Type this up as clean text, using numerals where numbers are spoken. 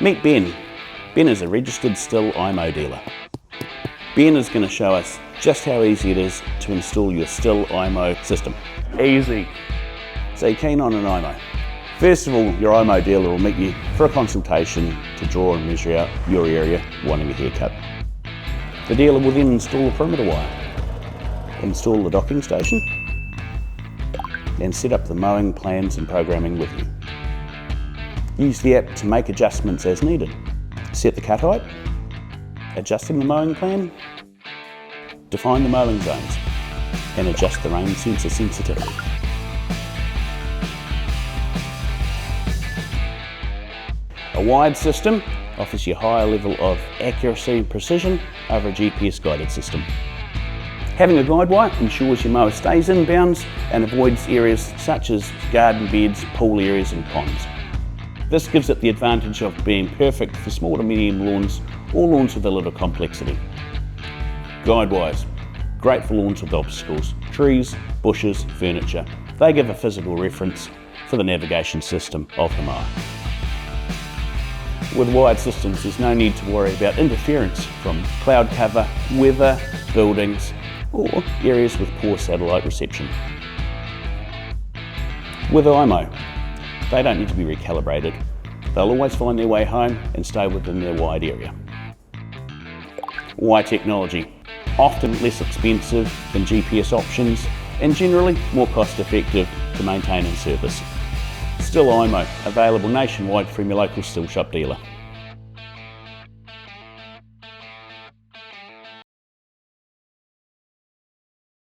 Meet Ben. Ben is a registered STIHL iMOW dealer. Ben is going to show us just how easy it is to install your STIHL iMOW system. Easy. So you're keen on an iMOW. First of all, your iMOW dealer will meet you for a consultation to draw and measure out your area wanting a haircut. The dealer will then install a perimeter wire, install the docking station, and set up the mowing plans and programming with you. Use the app to make adjustments as needed. Set the cut height, adjusting the mowing plan, define the mowing zones, and adjust the rain sensor sensitivity. A wired system offers you a higher level of accuracy and precision over a GPS guided system. Having a guide wire ensures your mower stays in bounds and avoids areas such as garden beds, pool areas and ponds. This gives it the advantage of being perfect for small to medium lawns or lawns with a little complexity. Guide wires, great for lawns with obstacles, trees, bushes, furniture. They give a physical reference for the navigation system of the mower. With wired systems, there's no need to worry about interference from cloud cover, weather, buildings, or areas with poor satellite reception. With iMOW, they don't need to be recalibrated. They'll always find their way home and stay within their wide area. Wire technology, often less expensive than GPS options and generally more cost effective to maintain and service. STIHL iMOW, available nationwide from your local STIHL shop dealer.